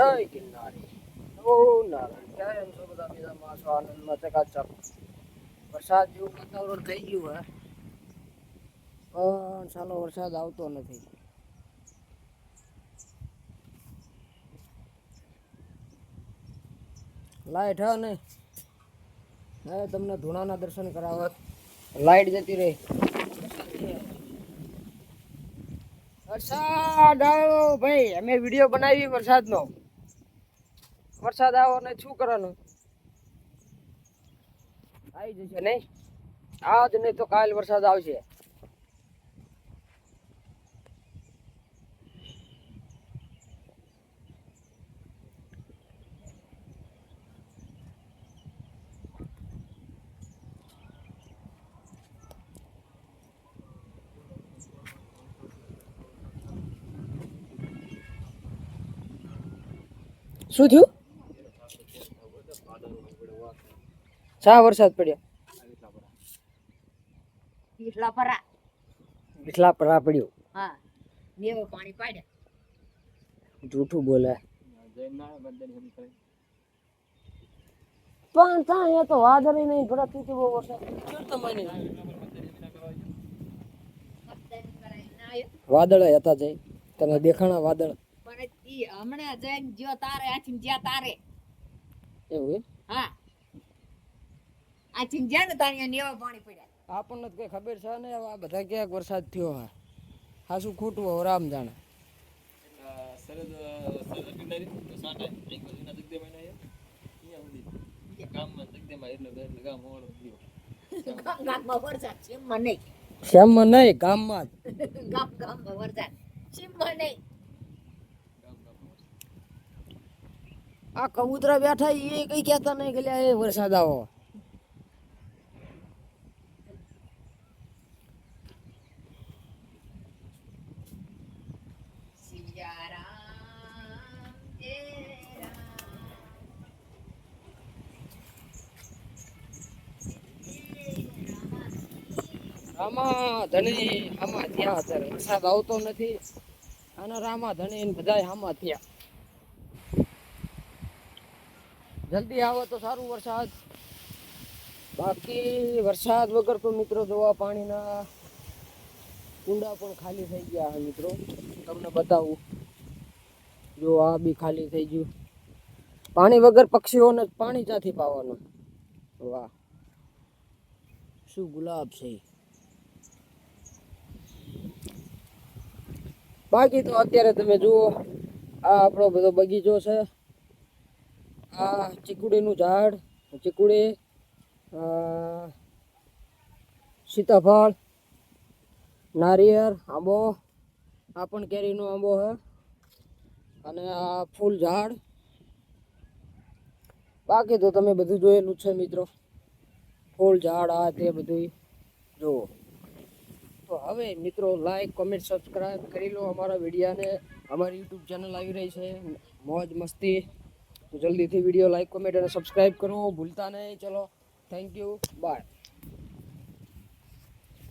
જય ગિરનારી. ઓ નારાયણ. કેમ છો બધા મજામાં છો? આનંદમાં ચકાચક. વરસાદ જેવું વાતાવરણ થઈ ગયું હે, પણ ચાલો વરસાદ આવતો નથી. લાઈટ હા ને તમને ધૂણાના દર્શન કરાવત. લાઈટ જતી રહી. વરસાદ આવ્યો ભાઈ. અમે વિડીયો બનાવી વરસાદનો. વરસાદ આવ્યો ને શું કરવાનું? આવી જશે નહીં? આજ નહીં તો કાલ વરસાદ આવશે. શું થયું? શા વરસાદ પડ્યો? વિઠલા પરા પડ્યો. હા, મેવો પાણી પાડ્યા. જૂઠું બોલે. પણ ત્યાં તો વાદળ નહીં ભરતી હતી બહુ વરસાદ. વાદળ હતા જઈ તને દેખાણા વાદળ. પણ ઈ હમણાં જઈને જ્યો તારે આથી જ્યાં તારે. એવું હા, આથી જ્યાં ને તારે નેવા પાણી પડ્યા. આપણને કઈ ખબર છે ને આ બધા ક્યાંક વરસાદ થયો હા. હાસું ખોટું હવે રામ જાણે. શ્યામમાં નહીં ગામમાં ગામમાં વરસાદ સીમમાં નહીં. આ કબૂતરા બેઠા એ કઈ કહેતા નહીં કે એ વરસાદ આવો. રામા ધણી આમાં થયા અત્યારે વરસાદ આવતો નથી અને રામા ધણી બધા આમાં થયા. જલ્દી આવે તો સારું વરસાદ. બાકી વરસાદ વગર તો મિત્રો જોવા પાણીના કુંડા પણ ખાલી થઈ ગયા છે મિત્રો. તમને બતાવું જો આ બી ખાલી થઈ ગયું. પાણી વગર પક્ષીઓને પાણી ક્યાંથી પાવાનું? વાહ શું ગુલાબ છે. બાકી તો અત્યારે તમે જુઓ આ આપણો બધો બગીચો છે. આ ચીકુડીનું ઝાડ, ચીકુડી, સીતાફળ, નારિયેળ, આંબો, આ પણ કેરીનો આંબો છે અને આ ફૂલ ઝાડ. બાકી તો તમે બધું જોયેલું છે મિત્રો. ફૂલ ઝાડ આ તે બધું જુઓ. તો હવે મિત્રો લાઈક કોમેન્ટ સબસ્ક્રાઈબ કરી લો અમારા વિડીયાને. અમારી યુટ્યુબ ચેનલ આવી રહી છે મોજ મસ્તી. તો જલ્દીથી વિડીયો લાઈક કોમેન્ટ અને સબસ્ક્રાઈબ કરો ભૂલતા નહીં. ચલો થેન્ક યુ બાય.